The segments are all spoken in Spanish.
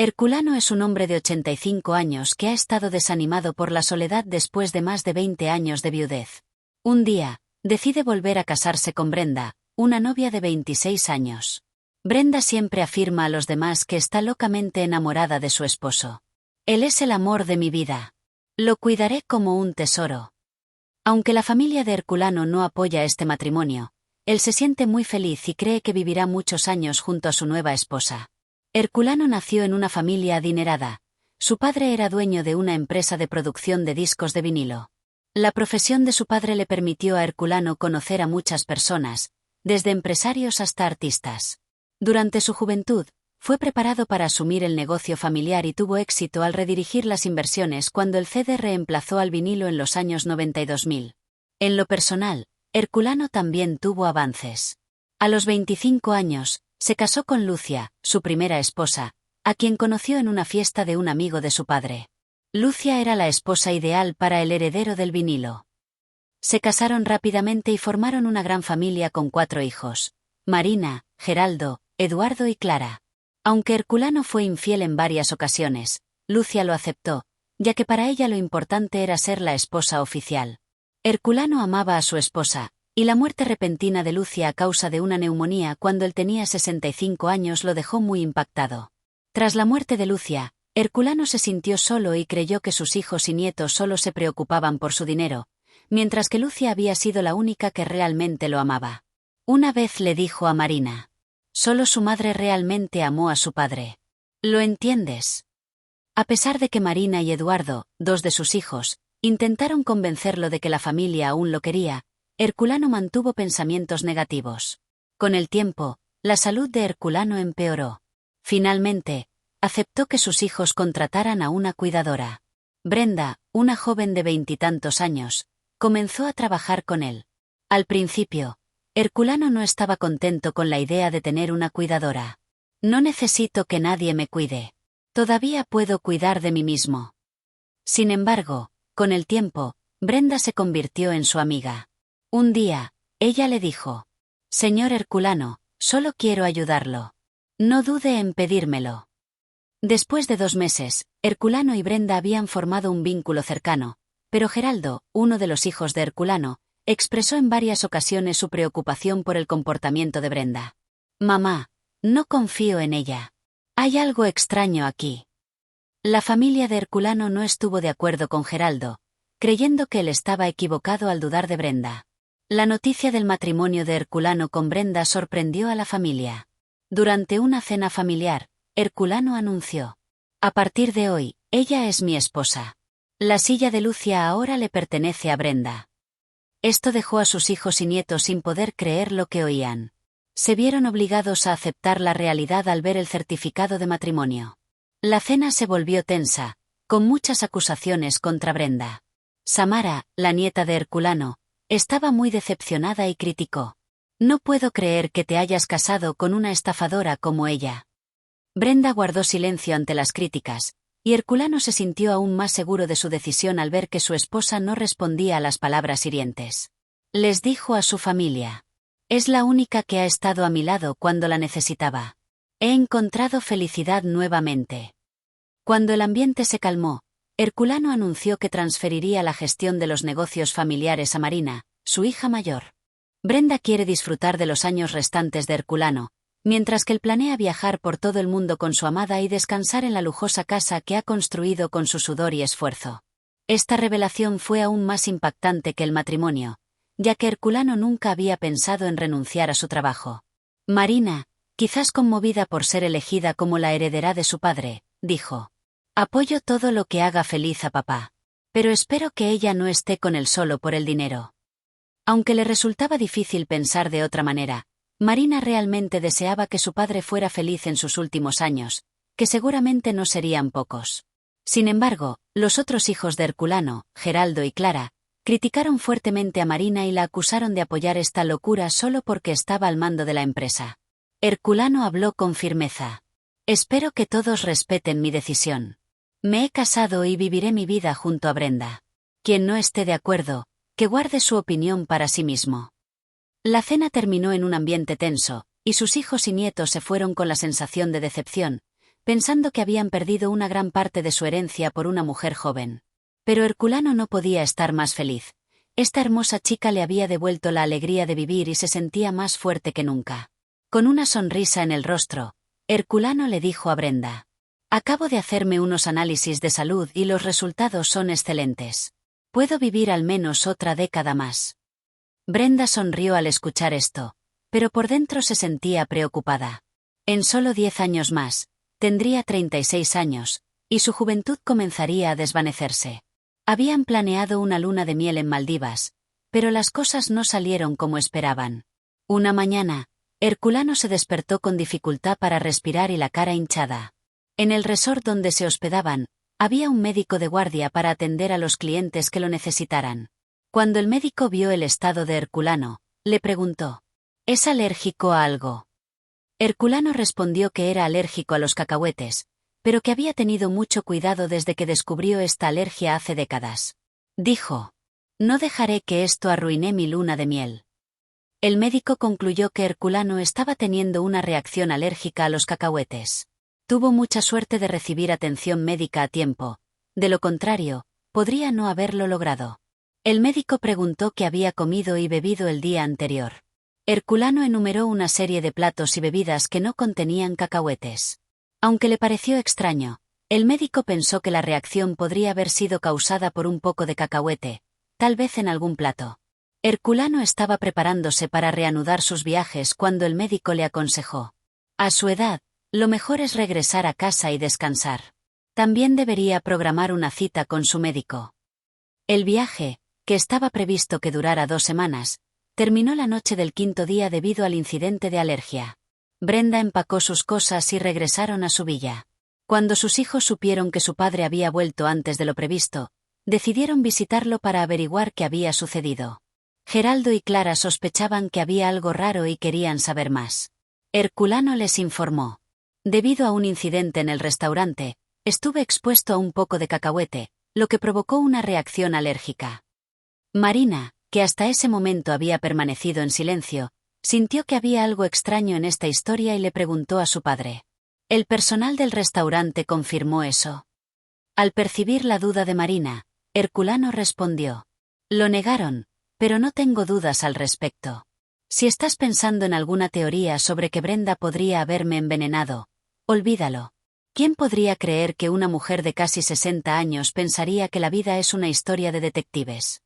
Herculano es un hombre de 85 años que ha estado desanimado por la soledad después de más de 20 años de viudez. Un día, decide volver a casarse con Brenda, una novia de 26 años. Brenda siempre afirma a los demás que está locamente enamorada de su esposo. Él es el amor de mi vida. Lo cuidaré como un tesoro. Aunque la familia de Herculano no apoya este matrimonio, él se siente muy feliz y cree que vivirá muchos años junto a su nueva esposa. Herculano nació en una familia adinerada. Su padre era dueño de una empresa de producción de discos de vinilo. La profesión de su padre le permitió a Herculano conocer a muchas personas, desde empresarios hasta artistas. Durante su juventud, fue preparado para asumir el negocio familiar y tuvo éxito al redirigir las inversiones cuando el CD reemplazó al vinilo en los años 90 y 2000. En lo personal, Herculano también tuvo avances. A los 25 años, se casó con Lucia, su primera esposa, a quien conoció en una fiesta de un amigo de su padre. Lucia era la esposa ideal para el heredero del vinilo. Se casaron rápidamente y formaron una gran familia con 4 hijos: Marina, Geraldo, Eduardo y Clara. Aunque Herculano fue infiel en varias ocasiones, Lucia lo aceptó, ya que para ella lo importante era ser la esposa oficial. Herculano amaba a su esposa, y la muerte repentina de Lucia a causa de una neumonía cuando él tenía 65 años lo dejó muy impactado. Tras la muerte de Lucia, Herculano se sintió solo y creyó que sus hijos y nietos solo se preocupaban por su dinero, mientras que Lucia había sido la única que realmente lo amaba. Una vez le dijo a Marina: solo su madre realmente amó a su padre. ¿Lo entiendes? A pesar de que Marina y Eduardo, 2 de sus hijos, intentaron convencerlo de que la familia aún lo quería, Herculano mantuvo pensamientos negativos. Con el tiempo, la salud de Herculano empeoró. Finalmente, aceptó que sus hijos contrataran a una cuidadora. Brenda, una joven de 20 y tantos años, comenzó a trabajar con él. Al principio, Herculano no estaba contento con la idea de tener una cuidadora. No necesito que nadie me cuide. Todavía puedo cuidar de mí mismo. Sin embargo, con el tiempo, Brenda se convirtió en su amiga. Un día, ella le dijo: señor Herculano, solo quiero ayudarlo. No dude en pedírmelo. Después de 2 meses, Herculano y Brenda habían formado un vínculo cercano, pero Geraldo, uno de los hijos de Herculano, expresó en varias ocasiones su preocupación por el comportamiento de Brenda. Mamá, no confío en ella. Hay algo extraño aquí. La familia de Herculano no estuvo de acuerdo con Geraldo, creyendo que él estaba equivocado al dudar de Brenda. La noticia del matrimonio de Herculano con Brenda sorprendió a la familia. Durante una cena familiar, Herculano anunció: a partir de hoy, ella es mi esposa. La silla de Lucia ahora le pertenece a Brenda. Esto dejó a sus hijos y nietos sin poder creer lo que oían. Se vieron obligados a aceptar la realidad al ver el certificado de matrimonio. La cena se volvió tensa, con muchas acusaciones contra Brenda. Samara, la nieta de Herculano, estaba muy decepcionada y criticó: no puedo creer que te hayas casado con una estafadora como ella. Brenda guardó silencio ante las críticas, y Herculano se sintió aún más seguro de su decisión al ver que su esposa no respondía a las palabras hirientes. Les dijo a su familia: es la única que ha estado a mi lado cuando la necesitaba. He encontrado felicidad nuevamente. Cuando el ambiente se calmó, Herculano anunció que transferiría la gestión de los negocios familiares a Marina, su hija mayor. Brenda quiere disfrutar de los años restantes de Herculano, mientras que él planea viajar por todo el mundo con su amada y descansar en la lujosa casa que ha construido con su sudor y esfuerzo. Esta revelación fue aún más impactante que el matrimonio, ya que Herculano nunca había pensado en renunciar a su trabajo. Marina, quizás conmovida por ser elegida como la heredera de su padre, dijo: apoyo todo lo que haga feliz a papá. Pero espero que ella no esté con él solo por el dinero. Aunque le resultaba difícil pensar de otra manera, Marina realmente deseaba que su padre fuera feliz en sus últimos años, que seguramente no serían pocos. Sin embargo, los otros hijos de Herculano, Geraldo y Clara, criticaron fuertemente a Marina y la acusaron de apoyar esta locura solo porque estaba al mando de la empresa. Herculano habló con firmeza: espero que todos respeten mi decisión. Me he casado y viviré mi vida junto a Brenda. Quien no esté de acuerdo, que guarde su opinión para sí mismo. La cena terminó en un ambiente tenso, y sus hijos y nietos se fueron con la sensación de decepción, pensando que habían perdido una gran parte de su herencia por una mujer joven. Pero Herculano no podía estar más feliz. Esta hermosa chica le había devuelto la alegría de vivir y se sentía más fuerte que nunca. Con una sonrisa en el rostro, Herculano le dijo a Brenda: «Acabo de hacerme unos análisis de salud y los resultados son excelentes. Puedo vivir al menos otra década más». Brenda sonrió al escuchar esto, pero por dentro se sentía preocupada. En solo 10 años más, tendría 36 años, y su juventud comenzaría a desvanecerse. Habían planeado una luna de miel en Maldivas, pero las cosas no salieron como esperaban. Una mañana, Herculano se despertó con dificultad para respirar y la cara hinchada. En el resort donde se hospedaban, había un médico de guardia para atender a los clientes que lo necesitaran. Cuando el médico vio el estado de Herculano, le preguntó: «¿Es alérgico a algo?». Herculano respondió que era alérgico a los cacahuetes, pero que había tenido mucho cuidado desde que descubrió esta alergia hace décadas. Dijo: «No dejaré que esto arruine mi luna de miel». El médico concluyó que Herculano estaba teniendo una reacción alérgica a los cacahuetes. Tuvo mucha suerte de recibir atención médica a tiempo, de lo contrario, podría no haberlo logrado. El médico preguntó qué había comido y bebido el día anterior. Herculano enumeró una serie de platos y bebidas que no contenían cacahuetes. Aunque le pareció extraño, el médico pensó que la reacción podría haber sido causada por un poco de cacahuete, tal vez en algún plato. Herculano estaba preparándose para reanudar sus viajes cuando el médico le aconsejó: «A su edad, lo mejor es regresar a casa y descansar. También debería programar una cita con su médico». El viaje, que estaba previsto que durara 2 semanas, terminó la noche del 5.º día debido al incidente de alergia. Brenda empacó sus cosas y regresaron a su villa. Cuando sus hijos supieron que su padre había vuelto antes de lo previsto, decidieron visitarlo para averiguar qué había sucedido. Geraldo y Clara sospechaban que había algo raro y querían saber más. Herculano les informó: «Debido a un incidente en el restaurante, estuve expuesto a un poco de cacahuete, lo que provocó una reacción alérgica». Marina, que hasta ese momento había permanecido en silencio, sintió que había algo extraño en esta historia y le preguntó a su padre. El personal del restaurante confirmó eso. Al percibir la duda de Marina, Herculano respondió: «Lo negaron, pero no tengo dudas al respecto. Si estás pensando en alguna teoría sobre que Brenda podría haberme envenenado, olvídalo. ¿Quién podría creer que una mujer de casi 60 años pensaría que la vida es una historia de detectives?».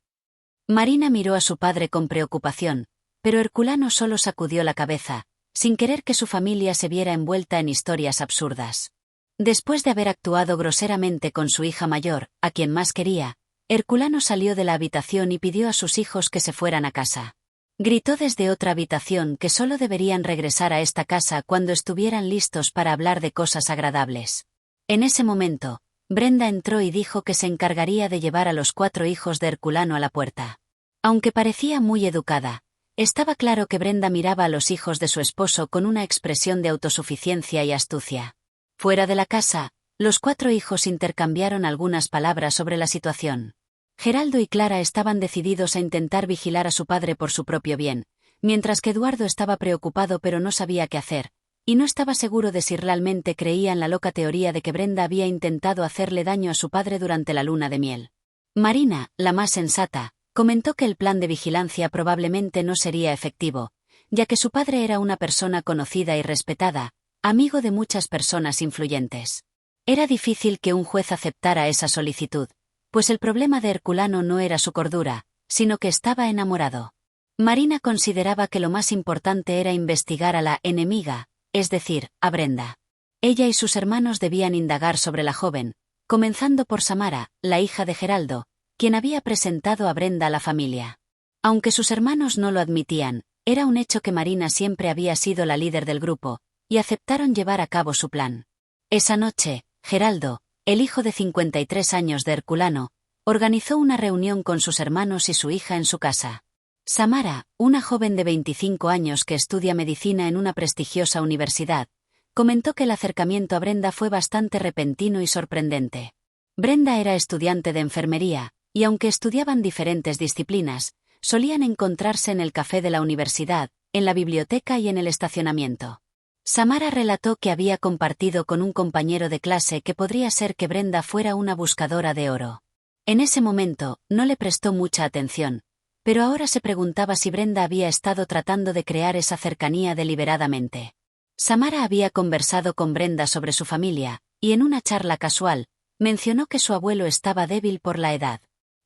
Marina miró a su padre con preocupación, pero Herculano solo sacudió la cabeza, sin querer que su familia se viera envuelta en historias absurdas. Después de haber actuado groseramente con su hija mayor, a quien más quería, Herculano salió de la habitación y pidió a sus hijos que se fueran a casa. Gritó desde otra habitación que solo deberían regresar a esta casa cuando estuvieran listos para hablar de cosas agradables. En ese momento, Brenda entró y dijo que se encargaría de llevar a los 4 hijos de Herculano a la puerta. Aunque parecía muy educada, estaba claro que Brenda miraba a los hijos de su esposo con una expresión de autosuficiencia y astucia. Fuera de la casa, los 4 hijos intercambiaron algunas palabras sobre la situación. Geraldo y Clara estaban decididos a intentar vigilar a su padre por su propio bien, mientras que Eduardo estaba preocupado pero no sabía qué hacer, y no estaba seguro de si realmente creía en la loca teoría de que Brenda había intentado hacerle daño a su padre durante la luna de miel. Marina, la más sensata, comentó que el plan de vigilancia probablemente no sería efectivo, ya que su padre era una persona conocida y respetada, amigo de muchas personas influyentes. Era difícil que un juez aceptara esa solicitud, pues el problema de Herculano no era su cordura, sino que estaba enamorado. Marina consideraba que lo más importante era investigar a la enemiga, es decir, a Brenda. Ella y sus hermanos debían indagar sobre la joven, comenzando por Samara, la hija de Geraldo, quien había presentado a Brenda a la familia. Aunque sus hermanos no lo admitían, era un hecho que Marina siempre había sido la líder del grupo, y aceptaron llevar a cabo su plan. Esa noche, Geraldo, el hijo de 53 años de Herculano, organizó una reunión con sus hermanos y su hija en su casa. Samara, una joven de 25 años que estudia medicina en una prestigiosa universidad, comentó que el acercamiento a Brenda fue bastante repentino y sorprendente. Brenda era estudiante de enfermería, y aunque estudiaban diferentes disciplinas, solían encontrarse en el café de la universidad, en la biblioteca y en el estacionamiento. Samara relató que había compartido con un compañero de clase que podría ser que Brenda fuera una buscadora de oro. En ese momento, no le prestó mucha atención, pero ahora se preguntaba si Brenda había estado tratando de crear esa cercanía deliberadamente. Samara había conversado con Brenda sobre su familia, y en una charla casual, mencionó que su abuelo estaba débil por la edad.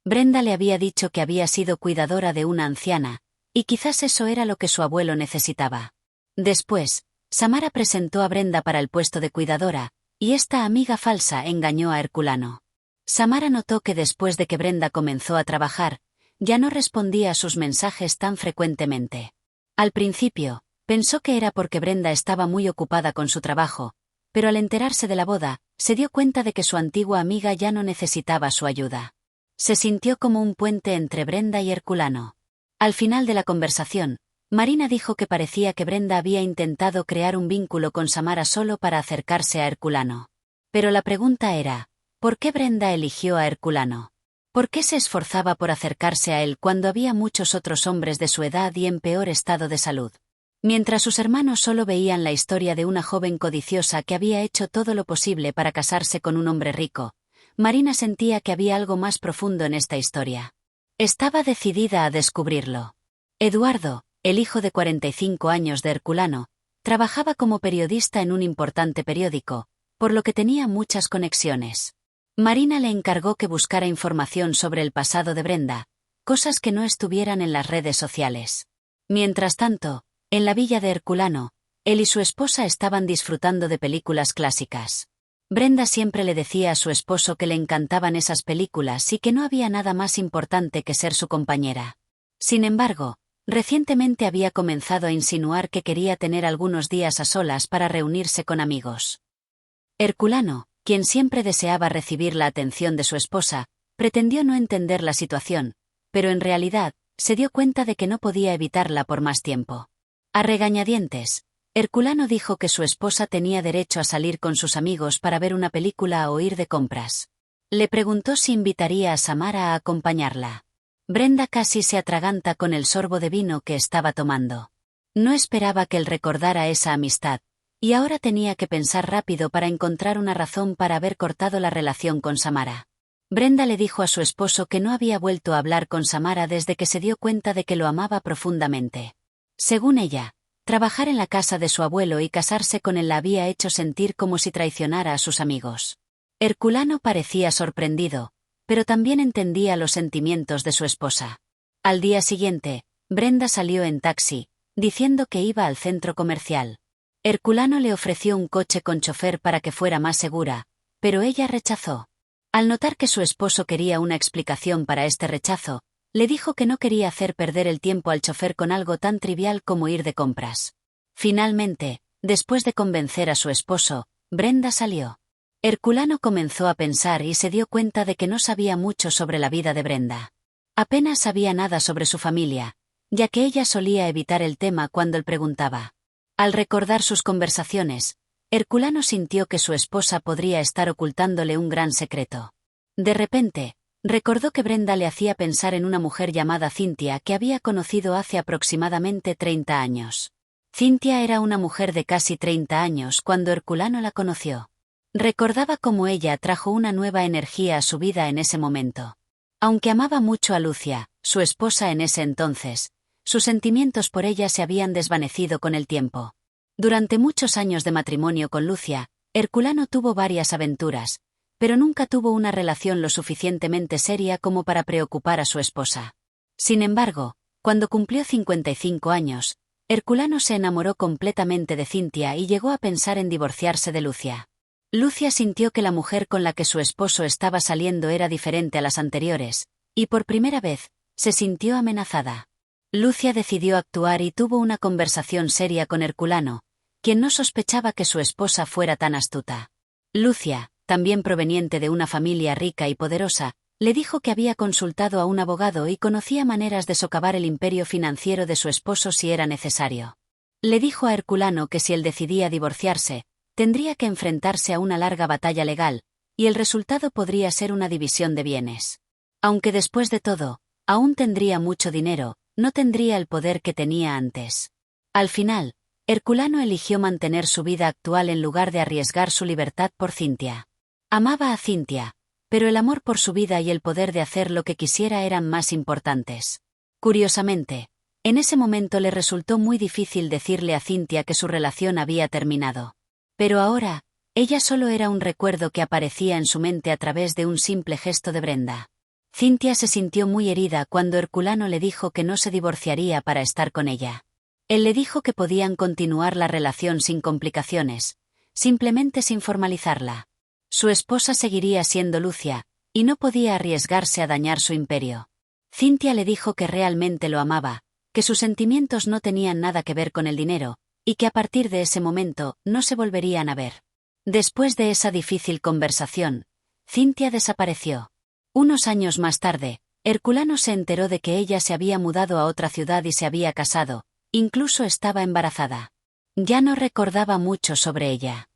Brenda le había dicho que había sido cuidadora de una anciana, y quizás eso era lo que su abuelo necesitaba. Después, Samara presentó a Brenda para el puesto de cuidadora, y esta amiga falsa engañó a Herculano. Samara notó que después de que Brenda comenzó a trabajar, ya no respondía a sus mensajes tan frecuentemente. Al principio, pensó que era porque Brenda estaba muy ocupada con su trabajo, pero al enterarse de la boda, se dio cuenta de que su antigua amiga ya no necesitaba su ayuda. Se sintió como un puente entre Brenda y Herculano. Al final de la conversación, Marina dijo que parecía que Brenda había intentado crear un vínculo con Samara solo para acercarse a Herculano. Pero la pregunta era, ¿por qué Brenda eligió a Herculano? ¿Por qué se esforzaba por acercarse a él cuando había muchos otros hombres de su edad y en peor estado de salud? Mientras sus hermanos solo veían la historia de una joven codiciosa que había hecho todo lo posible para casarse con un hombre rico, Marina sentía que había algo más profundo en esta historia. Estaba decidida a descubrirlo. Eduardo, el hijo de 45 años de Herculano, trabajaba como periodista en un importante periódico, por lo que tenía muchas conexiones. Marina le encargó que buscara información sobre el pasado de Brenda, cosas que no estuvieran en las redes sociales. Mientras tanto, en la villa de Herculano, él y su esposa estaban disfrutando de películas clásicas. Brenda siempre le decía a su esposo que le encantaban esas películas y que no había nada más importante que ser su compañera. Sin embargo, recientemente había comenzado a insinuar que quería tener algunos días a solas para reunirse con amigos. Herculano, quien siempre deseaba recibir la atención de su esposa, pretendió no entender la situación, pero en realidad, se dio cuenta de que no podía evitarla por más tiempo. A regañadientes, Herculano dijo que su esposa tenía derecho a salir con sus amigos para ver una película o ir de compras. Le preguntó si invitaría a Samara a acompañarla. Brenda casi se atraganta con el sorbo de vino que estaba tomando. No esperaba que él recordara esa amistad, y ahora tenía que pensar rápido para encontrar una razón para haber cortado la relación con Samara. Brenda le dijo a su esposo que no había vuelto a hablar con Samara desde que se dio cuenta de que lo amaba profundamente. Según ella, trabajar en la casa de su abuelo y casarse con él la había hecho sentir como si traicionara a sus amigos. Herculano parecía sorprendido, pero también entendía los sentimientos de su esposa. Al día siguiente, Brenda salió en taxi, diciendo que iba al centro comercial. Herculano le ofreció un coche con chofer para que fuera más segura, pero ella rechazó. Al notar que su esposo quería una explicación para este rechazo, le dijo que no quería hacer perder el tiempo al chofer con algo tan trivial como ir de compras. Finalmente, después de convencer a su esposo, Brenda salió. Herculano comenzó a pensar y se dio cuenta de que no sabía mucho sobre la vida de Brenda. Apenas sabía nada sobre su familia, ya que ella solía evitar el tema cuando él preguntaba. Al recordar sus conversaciones, Herculano sintió que su esposa podría estar ocultándole un gran secreto. De repente, recordó que Brenda le hacía pensar en una mujer llamada Cynthia que había conocido hace aproximadamente 30 años. Cynthia era una mujer de casi 30 años cuando Herculano la conoció. Recordaba cómo ella trajo una nueva energía a su vida en ese momento. Aunque amaba mucho a Lucia, su esposa en ese entonces, sus sentimientos por ella se habían desvanecido con el tiempo. Durante muchos años de matrimonio con Lucia, Herculano tuvo varias aventuras, pero nunca tuvo una relación lo suficientemente seria como para preocupar a su esposa. Sin embargo, cuando cumplió 55 años, Herculano se enamoró completamente de Cynthia y llegó a pensar en divorciarse de Lucia. Lucia sintió que la mujer con la que su esposo estaba saliendo era diferente a las anteriores, y por primera vez, se sintió amenazada. Lucia decidió actuar y tuvo una conversación seria con Herculano, quien no sospechaba que su esposa fuera tan astuta. Lucia, también proveniente de una familia rica y poderosa, le dijo que había consultado a un abogado y conocía maneras de socavar el imperio financiero de su esposo si era necesario. Le dijo a Herculano que si él decidía divorciarse, tendría que enfrentarse a una larga batalla legal, y el resultado podría ser una división de bienes. Aunque después de todo, aún tendría mucho dinero, no tendría el poder que tenía antes. Al final, Herculano eligió mantener su vida actual en lugar de arriesgar su libertad por Cynthia. Amaba a Cynthia, pero el amor por su vida y el poder de hacer lo que quisiera eran más importantes. Curiosamente, en ese momento le resultó muy difícil decirle a Cynthia que su relación había terminado. Pero ahora, ella solo era un recuerdo que aparecía en su mente a través de un simple gesto de Brenda. Cynthia se sintió muy herida cuando Herculano le dijo que no se divorciaría para estar con ella. Él le dijo que podían continuar la relación sin complicaciones, simplemente sin formalizarla. Su esposa seguiría siendo Lucia, y no podía arriesgarse a dañar su imperio. Cynthia le dijo que realmente lo amaba, que sus sentimientos no tenían nada que ver con el dinero, y que a partir de ese momento no se volverían a ver. Después de esa difícil conversación, Cynthia desapareció. Unos años más tarde, Herculano se enteró de que ella se había mudado a otra ciudad y se había casado, incluso estaba embarazada. Ya no recordaba mucho sobre ella.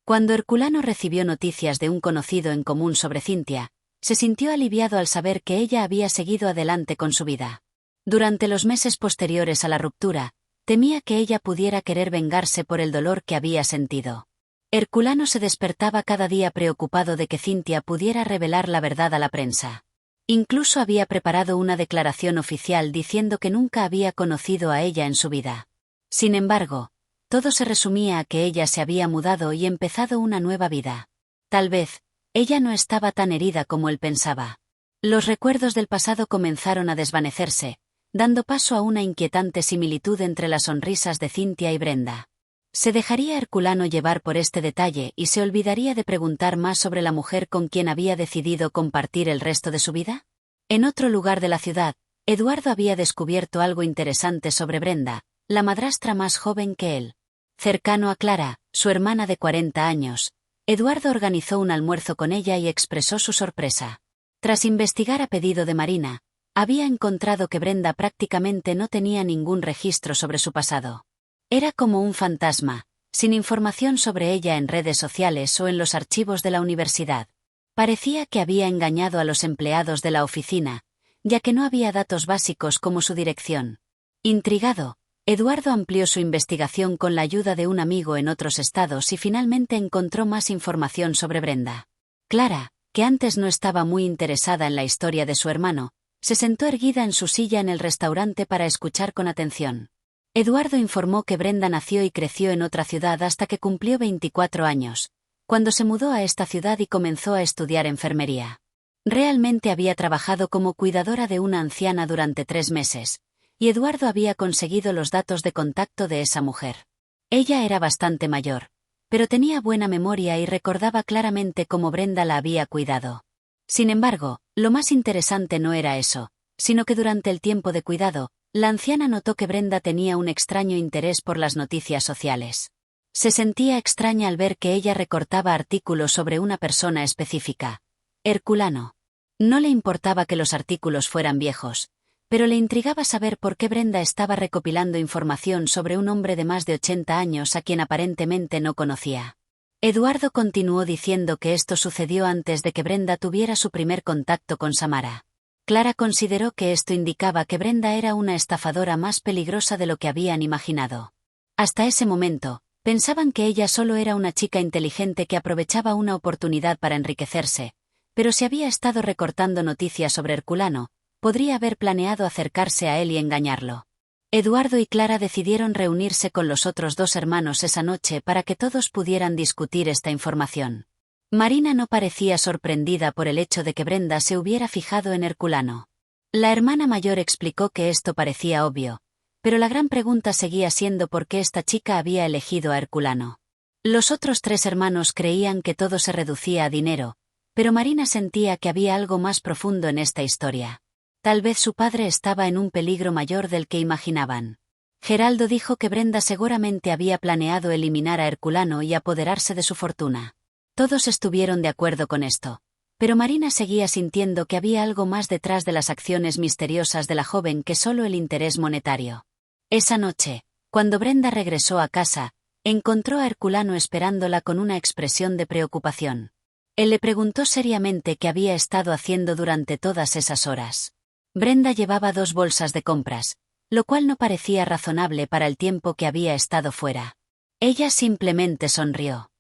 Cuando Herculano recibió noticias de un conocido en común sobre Cynthia, se sintió aliviado al saber que ella había seguido adelante con su vida. Durante los meses posteriores a la ruptura, temía que ella pudiera querer vengarse por el dolor que había sentido. Herculano se despertaba cada día preocupado de que Cynthia pudiera revelar la verdad a la prensa. Incluso había preparado una declaración oficial diciendo que nunca había conocido a ella en su vida. Sin embargo, todo se resumía a que ella se había mudado y empezado una nueva vida. Tal vez, ella no estaba tan herida como él pensaba. Los recuerdos del pasado comenzaron a desvanecerse, dando paso a una inquietante similitud entre las sonrisas de Cynthia y Brenda. ¿Se dejaría Herculano llevar por este detalle y se olvidaría de preguntar más sobre la mujer con quien había decidido compartir el resto de su vida? En otro lugar de la ciudad, Eduardo había descubierto algo interesante sobre Brenda, la madrastra más joven que él. Cercano a Clara, su hermana de 40 años, Eduardo organizó un almuerzo con ella y expresó su sorpresa. Tras investigar a pedido de Marina, había encontrado que Brenda prácticamente no tenía ningún registro sobre su pasado. Era como un fantasma, sin información sobre ella en redes sociales o en los archivos de la universidad. Parecía que había engañado a los empleados de la oficina, ya que no había datos básicos como su dirección. Intrigado, Eduardo amplió su investigación con la ayuda de un amigo en otros estados y finalmente encontró más información sobre Brenda. Clara, que antes no estaba muy interesada en la historia de su hermano, se sentó erguida en su silla en el restaurante para escuchar con atención. Eduardo informó que Brenda nació y creció en otra ciudad hasta que cumplió 24 años, cuando se mudó a esta ciudad y comenzó a estudiar enfermería. Realmente había trabajado como cuidadora de una anciana durante 3 meses, y Eduardo había conseguido los datos de contacto de esa mujer. Ella era bastante mayor, pero tenía buena memoria y recordaba claramente cómo Brenda la había cuidado. Sin embargo, lo más interesante no era eso, sino que durante el tiempo de cuidado, la anciana notó que Brenda tenía un extraño interés por las noticias sociales. Se sentía extraña al ver que ella recortaba artículos sobre una persona específica, Herculano. No le importaba que los artículos fueran viejos, pero le intrigaba saber por qué Brenda estaba recopilando información sobre un hombre de más de 80 años a quien aparentemente no conocía. Eduardo continuó diciendo que esto sucedió antes de que Brenda tuviera su primer contacto con Samara. Clara consideró que esto indicaba que Brenda era una estafadora más peligrosa de lo que habían imaginado. Hasta ese momento, pensaban que ella solo era una chica inteligente que aprovechaba una oportunidad para enriquecerse, pero si había estado recortando noticias sobre Herculano, podría haber planeado acercarse a él y engañarlo. Eduardo y Clara decidieron reunirse con los otros 2 hermanos esa noche para que todos pudieran discutir esta información. Marina no parecía sorprendida por el hecho de que Brenda se hubiera fijado en Herculano. La hermana mayor explicó que esto parecía obvio, pero la gran pregunta seguía siendo por qué esta chica había elegido a Herculano. Los otros 3 hermanos creían que todo se reducía a dinero, pero Marina sentía que había algo más profundo en esta historia. Tal vez su padre estaba en un peligro mayor del que imaginaban. Geraldo dijo que Brenda seguramente había planeado eliminar a Herculano y apoderarse de su fortuna. Todos estuvieron de acuerdo con esto, pero Marina seguía sintiendo que había algo más detrás de las acciones misteriosas de la joven que solo el interés monetario. Esa noche, cuando Brenda regresó a casa, encontró a Herculano esperándola con una expresión de preocupación. Él le preguntó seriamente qué había estado haciendo durante todas esas horas. Brenda llevaba 2 bolsas de compras, lo cual no parecía razonable para el tiempo que había estado fuera. Ella simplemente sonrió.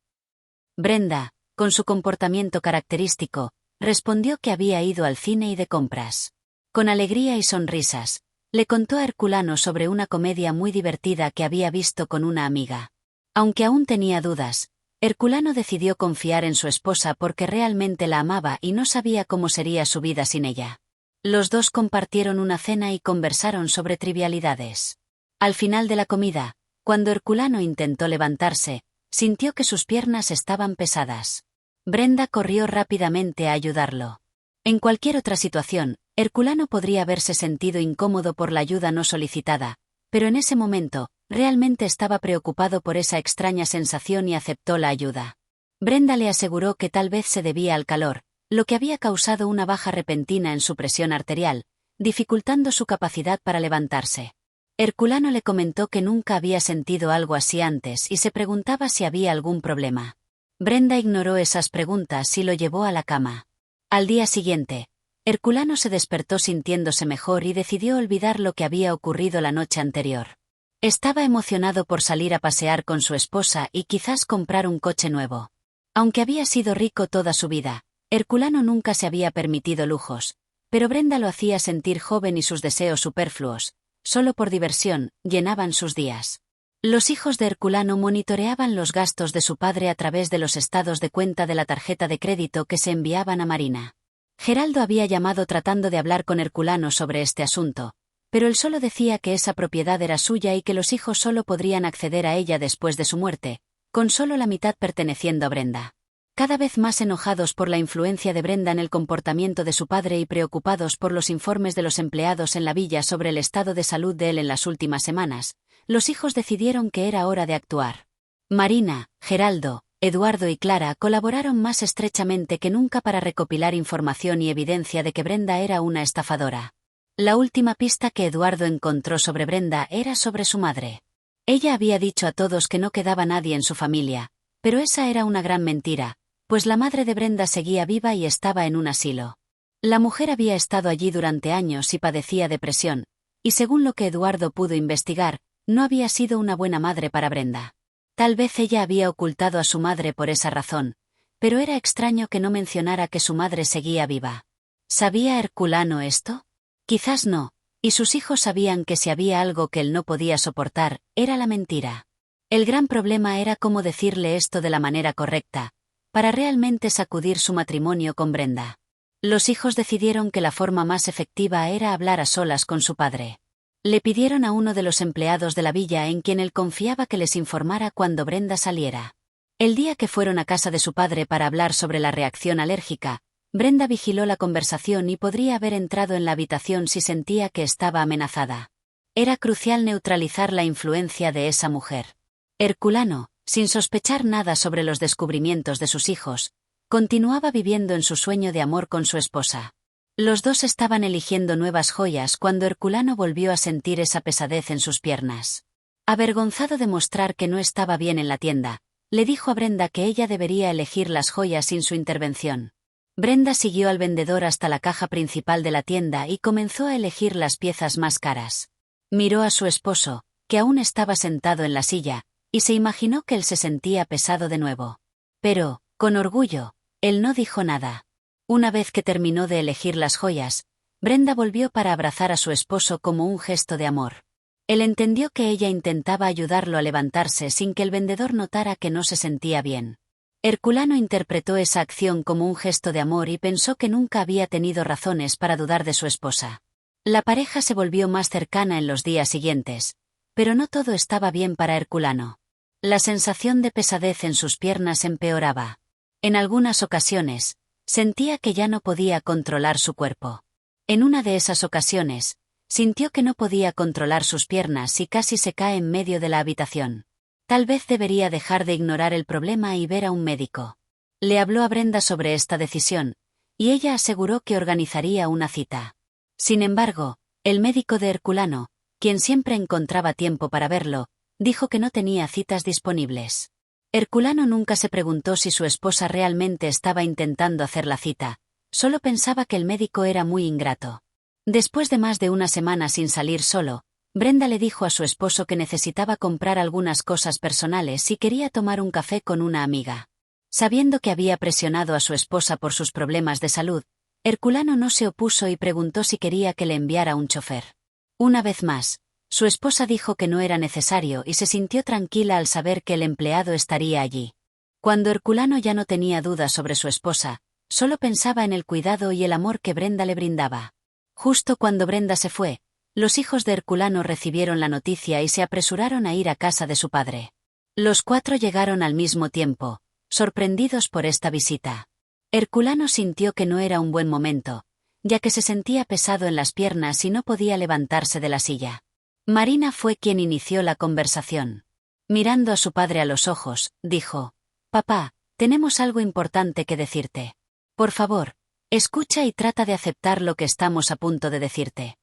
Brenda, con su comportamiento característico, respondió que había ido al cine y de compras. Con alegría y sonrisas, le contó a Herculano sobre una comedia muy divertida que había visto con una amiga. Aunque aún tenía dudas, Herculano decidió confiar en su esposa porque realmente la amaba y no sabía cómo sería su vida sin ella. Los dos compartieron una cena y conversaron sobre trivialidades. Al final de la comida, cuando Herculano intentó levantarse, sintió que sus piernas estaban pesadas. Brenda corrió rápidamente a ayudarlo. En cualquier otra situación, Herculano podría haberse sentido incómodo por la ayuda no solicitada, pero en ese momento, realmente estaba preocupado por esa extraña sensación y aceptó la ayuda. Brenda le aseguró que tal vez se debía al calor, lo que había causado una baja repentina en su presión arterial, dificultando su capacidad para levantarse. Herculano le comentó que nunca había sentido algo así antes y se preguntaba si había algún problema. Brenda ignoró esas preguntas y lo llevó a la cama. Al día siguiente, Herculano se despertó sintiéndose mejor y decidió olvidar lo que había ocurrido la noche anterior. Estaba emocionado por salir a pasear con su esposa y quizás comprar un coche nuevo. Aunque había sido rico toda su vida, Herculano nunca se había permitido lujos, pero Brenda lo hacía sentir joven y sus deseos superfluos, solo por diversión, llenaban sus días. Los hijos de Herculano monitoreaban los gastos de su padre a través de los estados de cuenta de la tarjeta de crédito que se enviaban a Marina. Geraldo había llamado tratando de hablar con Herculano sobre este asunto, pero él solo decía que esa propiedad era suya y que los hijos solo podrían acceder a ella después de su muerte, con solo la mitad perteneciendo a Brenda. Cada vez más enojados por la influencia de Brenda en el comportamiento de su padre y preocupados por los informes de los empleados en la villa sobre el estado de salud de él en las últimas semanas, los hijos decidieron que era hora de actuar. Marina, Geraldo, Eduardo y Clara colaboraron más estrechamente que nunca para recopilar información y evidencia de que Brenda era una estafadora. La última pista que Eduardo encontró sobre Brenda era sobre su madre. Ella había dicho a todos que no quedaba nadie en su familia, pero esa era una gran mentira, pues la madre de Brenda seguía viva y estaba en un asilo. La mujer había estado allí durante años y padecía depresión, y según lo que Eduardo pudo investigar, no había sido una buena madre para Brenda. Tal vez ella había ocultado a su madre por esa razón, pero era extraño que no mencionara que su madre seguía viva. ¿Sabía Herculano esto? Quizás no, y sus hijos sabían que si había algo que él no podía soportar, era la mentira. El gran problema era cómo decirle esto de la manera correcta, para realmente sacudir su matrimonio con Brenda. Los hijos decidieron que la forma más efectiva era hablar a solas con su padre. Le pidieron a uno de los empleados de la villa en quien él confiaba que les informara cuando Brenda saliera. El día que fueron a casa de su padre para hablar sobre la reacción alérgica, Brenda vigiló la conversación y podría haber entrado en la habitación si sentía que estaba amenazada. Era crucial neutralizar la influencia de esa mujer. Herculano, sin sospechar nada sobre los descubrimientos de sus hijos, continuaba viviendo en su sueño de amor con su esposa. Los dos estaban eligiendo nuevas joyas cuando Herculano volvió a sentir esa pesadez en sus piernas. Avergonzado de mostrar que no estaba bien en la tienda, le dijo a Brenda que ella debería elegir las joyas sin su intervención. Brenda siguió al vendedor hasta la caja principal de la tienda y comenzó a elegir las piezas más caras. Miró a su esposo, que aún estaba sentado en la silla, y se imaginó que él se sentía pesado de nuevo. Pero, con orgullo, él no dijo nada. Una vez que terminó de elegir las joyas, Brenda volvió para abrazar a su esposo como un gesto de amor. Él entendió que ella intentaba ayudarlo a levantarse sin que el vendedor notara que no se sentía bien. Herculano interpretó esa acción como un gesto de amor y pensó que nunca había tenido razones para dudar de su esposa. La pareja se volvió más cercana en los días siguientes, pero no todo estaba bien para Herculano. La sensación de pesadez en sus piernas empeoraba. En algunas ocasiones, sentía que ya no podía controlar su cuerpo. En una de esas ocasiones, sintió que no podía controlar sus piernas y casi se cae en medio de la habitación. Tal vez debería dejar de ignorar el problema y ver a un médico. Le habló a Brenda sobre esta decisión, y ella aseguró que organizaría una cita. Sin embargo, el médico de Herculano, quien siempre encontraba tiempo para verlo, dijo que no tenía citas disponibles. Herculano nunca se preguntó si su esposa realmente estaba intentando hacer la cita, solo pensaba que el médico era muy ingrato. Después de más de una semana sin salir solo, Brenda le dijo a su esposo que necesitaba comprar algunas cosas personales y quería tomar un café con una amiga. Sabiendo que había presionado a su esposa por sus problemas de salud, Herculano no se opuso y preguntó si quería que le enviara un chofer. Una vez más, su esposa dijo que no era necesario y se sintió tranquila al saber que el empleado estaría allí. Cuando Herculano ya no tenía dudas sobre su esposa, solo pensaba en el cuidado y el amor que Brenda le brindaba. Justo cuando Brenda se fue, los hijos de Herculano recibieron la noticia y se apresuraron a ir a casa de su padre. Los 4 llegaron al mismo tiempo, sorprendidos por esta visita. Herculano sintió que no era un buen momento, ya que se sentía pesado en las piernas y no podía levantarse de la silla. Marina fue quien inició la conversación. Mirando a su padre a los ojos, dijo: «Papá, tenemos algo importante que decirte. Por favor, escucha y trata de aceptar lo que estamos a punto de decirte».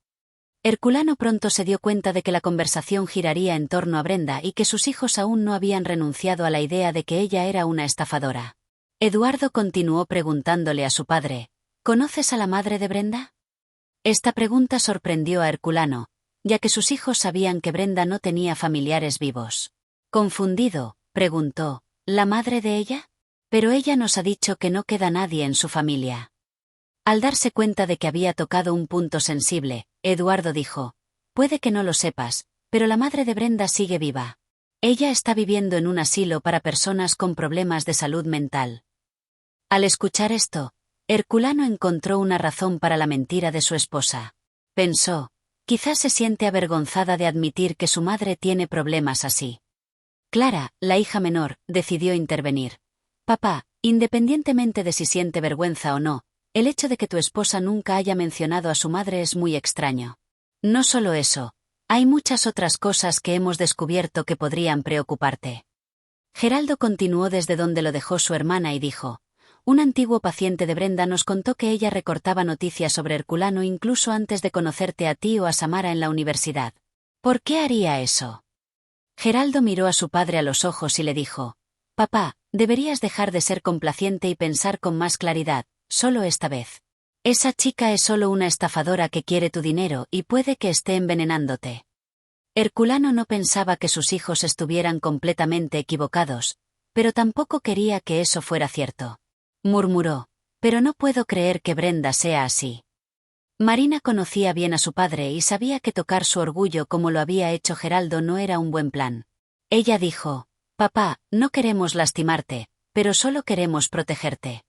Herculano pronto se dio cuenta de que la conversación giraría en torno a Brenda y que sus hijos aún no habían renunciado a la idea de que ella era una estafadora. Eduardo continuó preguntándole a su padre: «¿Conoces a la madre de Brenda?». Esta pregunta sorprendió a Herculano, ya que sus hijos sabían que Brenda no tenía familiares vivos. Confundido, preguntó: «¿La madre de ella? Pero ella nos ha dicho que no queda nadie en su familia». Al darse cuenta de que había tocado un punto sensible, Eduardo dijo: «Puede que no lo sepas, pero la madre de Brenda sigue viva. Ella está viviendo en un asilo para personas con problemas de salud mental». Al escuchar esto, Herculano encontró una razón para la mentira de su esposa. Pensó: quizás se siente avergonzada de admitir que su madre tiene problemas así. Clara, la hija menor, decidió intervenir. «Papá, independientemente de si siente vergüenza o no, el hecho de que tu esposa nunca haya mencionado a su madre es muy extraño. No solo eso, hay muchas otras cosas que hemos descubierto que podrían preocuparte». Geraldo continuó desde donde lo dejó su hermana y dijo: «Un antiguo paciente de Brenda nos contó que ella recortaba noticias sobre Herculano incluso antes de conocerte a ti o a Samara en la universidad. ¿Por qué haría eso?». Geraldo miró a su padre a los ojos y le dijo: «Papá, deberías dejar de ser complaciente y pensar con más claridad, solo esta vez. Esa chica es solo una estafadora que quiere tu dinero y puede que esté envenenándote». Herculano no pensaba que sus hijos estuvieran completamente equivocados, pero tampoco quería que eso fuera cierto. Murmuró: «Pero no puedo creer que Brenda sea así». Marina conocía bien a su padre y sabía que tocar su orgullo como lo había hecho Geraldo no era un buen plan. Ella dijo: «Papá, no queremos lastimarte, pero solo queremos protegerte».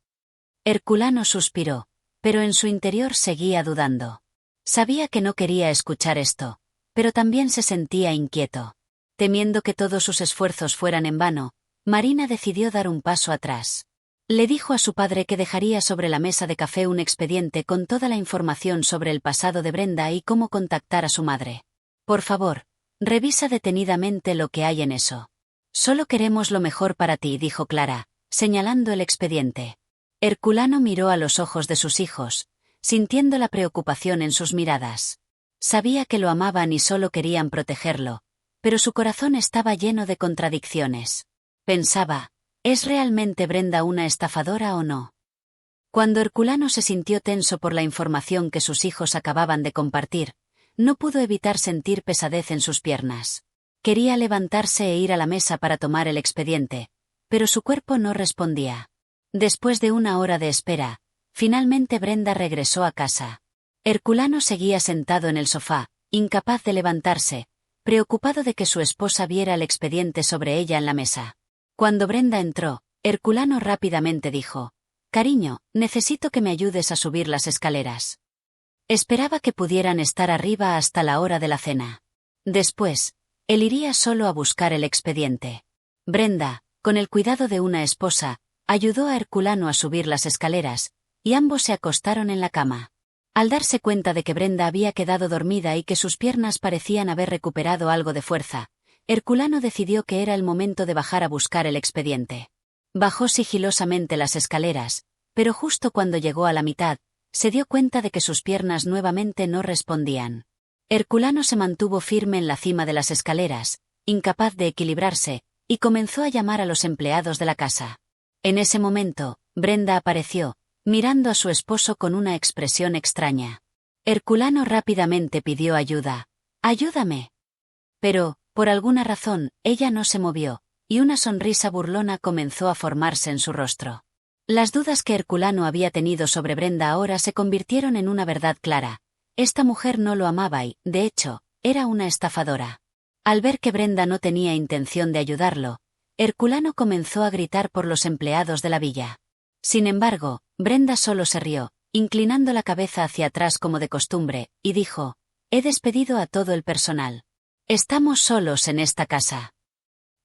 Herculano suspiró, pero en su interior seguía dudando. Sabía que no quería escuchar esto, pero también se sentía inquieto. Temiendo que todos sus esfuerzos fueran en vano, Marina decidió dar un paso atrás. Le dijo a su padre que dejaría sobre la mesa de café un expediente con toda la información sobre el pasado de Brenda y cómo contactar a su madre. «Por favor, revisa detenidamente lo que hay en eso. Solo queremos lo mejor para ti», dijo Clara, señalando el expediente. Herculano miró a los ojos de sus hijos, sintiendo la preocupación en sus miradas. Sabía que lo amaban y solo querían protegerlo, pero su corazón estaba lleno de contradicciones. Pensaba: ¿es realmente Brenda una estafadora o no? Cuando Herculano se sintió tenso por la información que sus hijos acababan de compartir, no pudo evitar sentir pesadez en sus piernas. Quería levantarse e ir a la mesa para tomar el expediente, pero su cuerpo no respondía. Después de una hora de espera, finalmente Brenda regresó a casa. Herculano seguía sentado en el sofá, incapaz de levantarse, preocupado de que su esposa viera el expediente sobre ella en la mesa. Cuando Brenda entró, Herculano rápidamente dijo: «Cariño, necesito que me ayudes a subir las escaleras». Esperaba que pudieran estar arriba hasta la hora de la cena. Después, él iría solo a buscar el expediente. Brenda, con el cuidado de una esposa, ayudó a Herculano a subir las escaleras, y ambos se acostaron en la cama. Al darse cuenta de que Brenda había quedado dormida y que sus piernas parecían haber recuperado algo de fuerza, Herculano decidió que era el momento de bajar a buscar el expediente. Bajó sigilosamente las escaleras, pero justo cuando llegó a la mitad, se dio cuenta de que sus piernas nuevamente no respondían. Herculano se mantuvo firme en la cima de las escaleras, incapaz de equilibrarse, y comenzó a llamar a los empleados de la casa. En ese momento, Brenda apareció, mirando a su esposo con una expresión extraña. Herculano rápidamente pidió ayuda. ¡Ayúdame! Pero, por alguna razón, ella no se movió, y una sonrisa burlona comenzó a formarse en su rostro. Las dudas que Herculano había tenido sobre Brenda ahora se convirtieron en una verdad clara. Esta mujer no lo amaba y, de hecho, era una estafadora. Al ver que Brenda no tenía intención de ayudarlo, Herculano comenzó a gritar por los empleados de la villa. Sin embargo, Brenda solo se rió, inclinando la cabeza hacia atrás como de costumbre, y dijo: «He despedido a todo el personal. Estamos solos en esta casa».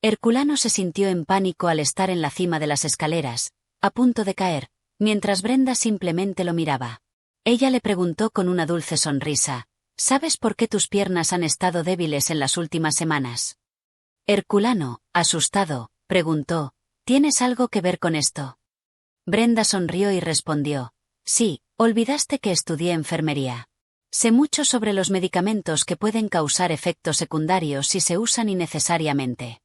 Herculano se sintió en pánico al estar en la cima de las escaleras, a punto de caer, mientras Brenda simplemente lo miraba. Ella le preguntó con una dulce sonrisa: «¿Sabes por qué tus piernas han estado débiles en las últimas semanas?». Herculano, asustado, preguntó: «¿Tienes algo que ver con esto?». Brenda sonrió y respondió: «Sí, olvidaste que estudié enfermería. Sé mucho sobre los medicamentos que pueden causar efectos secundarios si se usan innecesariamente».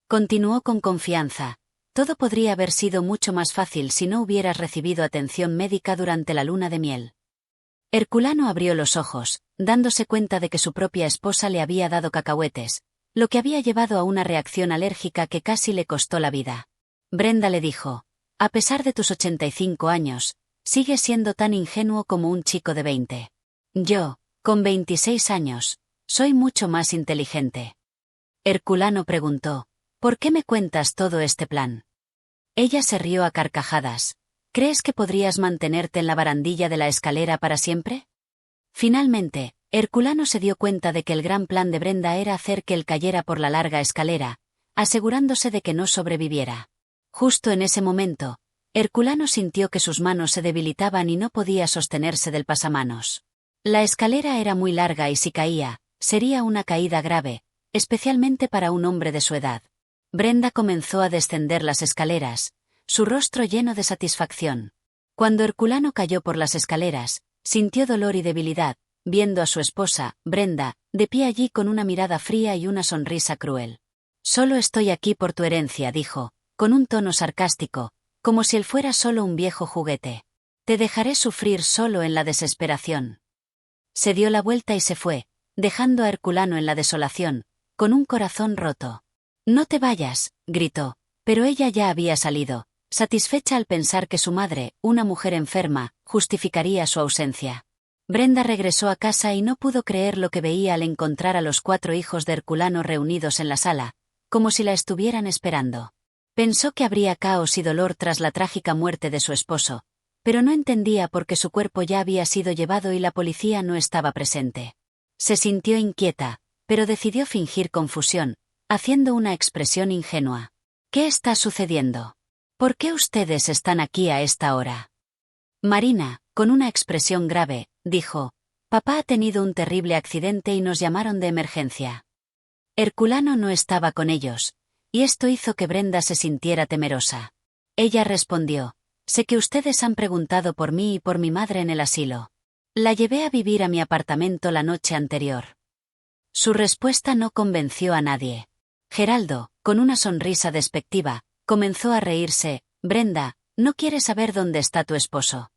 Continuó con confianza: «Todo podría haber sido mucho más fácil si no hubieras recibido atención médica durante la luna de miel». Herculano abrió los ojos, dándose cuenta de que su propia esposa le había dado cacahuetes, lo que había llevado a una reacción alérgica que casi le costó la vida. Brenda le dijo: «A pesar de tus 85 años, sigues siendo tan ingenuo como un chico de 20. Yo, con 26 años, soy mucho más inteligente». Herculano preguntó: «¿Por qué me cuentas todo este plan?». Ella se rió a carcajadas. «¿Crees que podrías mantenerte en la barandilla de la escalera para siempre?». Finalmente, Herculano se dio cuenta de que el gran plan de Brenda era hacer que él cayera por la larga escalera, asegurándose de que no sobreviviera. Justo en ese momento, Herculano sintió que sus manos se debilitaban y no podía sostenerse del pasamanos. La escalera era muy larga y si caía, sería una caída grave, especialmente para un hombre de su edad. Brenda comenzó a descender las escaleras, su rostro lleno de satisfacción. Cuando Herculano cayó por las escaleras, sintió dolor y debilidad, viendo a su esposa, Brenda, de pie allí con una mirada fría y una sonrisa cruel. «Solo estoy aquí por tu herencia», dijo, con un tono sarcástico, como si él fuera solo un viejo juguete. «Te dejaré sufrir solo en la desesperación». Se dio la vuelta y se fue, dejando a Herculano en la desolación, con un corazón roto. «No te vayas», gritó, pero ella ya había salido, satisfecha al pensar que su madre, una mujer enferma, justificaría su ausencia. Brenda regresó a casa y no pudo creer lo que veía al encontrar a los 4 hijos de Herculano reunidos en la sala, como si la estuvieran esperando. Pensó que habría caos y dolor tras la trágica muerte de su esposo, pero no entendía por qué su cuerpo ya había sido llevado y la policía no estaba presente. Se sintió inquieta, pero decidió fingir confusión, haciendo una expresión ingenua. «¿Qué está sucediendo? ¿Por qué ustedes están aquí a esta hora?». Marina, con una expresión grave, dijo: «Papá ha tenido un terrible accidente y nos llamaron de emergencia». Herculano no estaba con ellos, y esto hizo que Brenda se sintiera temerosa. Ella respondió: «Sé que ustedes han preguntado por mí y por mi madre en el asilo. La llevé a vivir a mi apartamento la noche anterior». Su respuesta no convenció a nadie. Geraldo, con una sonrisa despectiva, comenzó a reírse: «Brenda, ¿no quieres saber dónde está tu esposo?».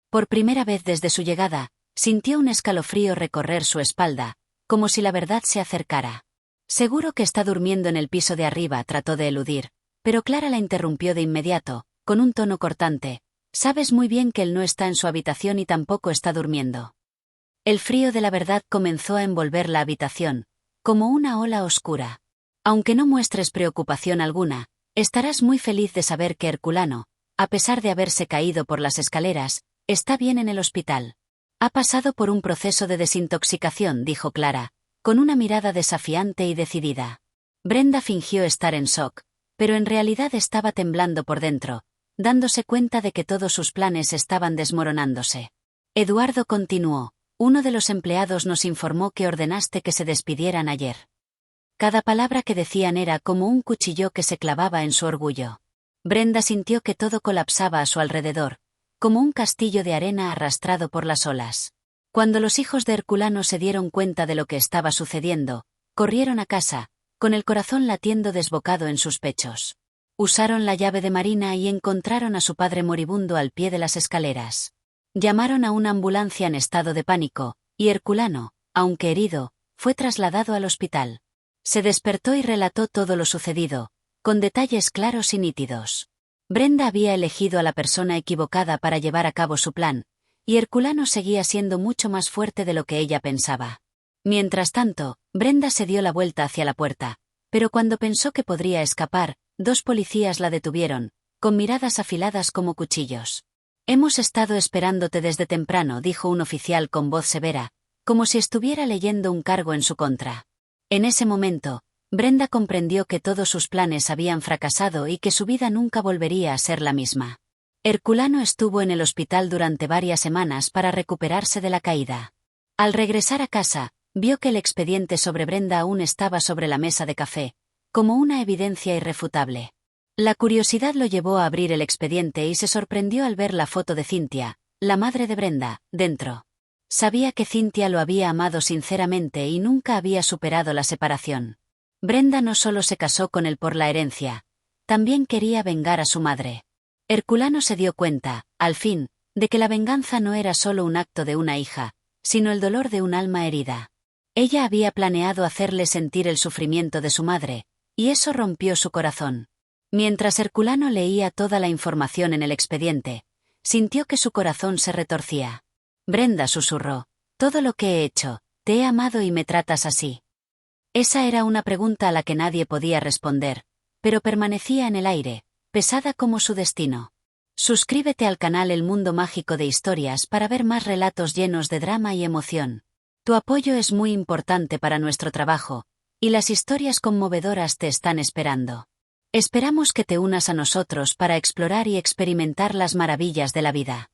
Por primera vez desde su llegada, sintió un escalofrío recorrer su espalda, como si la verdad se acercara. «Seguro que está durmiendo en el piso de arriba», trató de eludir, pero Clara la interrumpió de inmediato, con un tono cortante: «Sabes muy bien que él no está en su habitación y tampoco está durmiendo». El frío de la verdad comenzó a envolver la habitación, como una ola oscura. «Aunque no muestres preocupación alguna, estarás muy feliz de saber que Herculano, a pesar de haberse caído por las escaleras, está bien en el hospital. Ha pasado por un proceso de desintoxicación», dijo Clara, con una mirada desafiante y decidida. Brenda fingió estar en shock, pero en realidad estaba temblando por dentro, dándose cuenta de que todos sus planes estaban desmoronándose. Eduardo continuó: «Uno de los empleados nos informó que ordenaste que se despidieran ayer». Cada palabra que decían era como un cuchillo que se clavaba en su orgullo. Brenda sintió que todo colapsaba a su alrededor, como un castillo de arena arrastrado por las olas. Cuando los hijos de Herculano se dieron cuenta de lo que estaba sucediendo, corrieron a casa, con el corazón latiendo desbocado en sus pechos. Usaron la llave de Marina y encontraron a su padre moribundo al pie de las escaleras. Llamaron a una ambulancia en estado de pánico, y Herculano, aunque herido, fue trasladado al hospital. Se despertó y relató todo lo sucedido, con detalles claros y nítidos. Brenda había elegido a la persona equivocada para llevar a cabo su plan, y Herculano seguía siendo mucho más fuerte de lo que ella pensaba. Mientras tanto, Brenda se dio la vuelta hacia la puerta, pero cuando pensó que podría escapar, 2 policías la detuvieron, con miradas afiladas como cuchillos. «Hemos estado esperándote desde temprano», dijo un oficial con voz severa, como si estuviera leyendo un cargo en su contra. En ese momento, Brenda comprendió que todos sus planes habían fracasado y que su vida nunca volvería a ser la misma. Herculano estuvo en el hospital durante varias semanas para recuperarse de la caída. Al regresar a casa, vio que el expediente sobre Brenda aún estaba sobre la mesa de café, como una evidencia irrefutable. La curiosidad lo llevó a abrir el expediente y se sorprendió al ver la foto de Cynthia, la madre de Brenda, dentro. Sabía que Cynthia lo había amado sinceramente y nunca había superado la separación. Brenda no solo se casó con él por la herencia, también quería vengar a su madre. Herculano se dio cuenta, al fin, de que la venganza no era solo un acto de una hija, sino el dolor de un alma herida. Ella había planeado hacerle sentir el sufrimiento de su madre, y eso rompió su corazón. Mientras Herculano leía toda la información en el expediente, sintió que su corazón se retorcía. Brenda susurró, «Todo lo que he hecho, te he amado y me tratas así». Esa era una pregunta a la que nadie podía responder, pero permanecía en el aire, pesada como su destino. Suscríbete al canal El Mundo Mágico de Historias para ver más relatos llenos de drama y emoción. Tu apoyo es muy importante para nuestro trabajo, y las historias conmovedoras te están esperando. Esperamos que te unas a nosotros para explorar y experimentar las maravillas de la vida.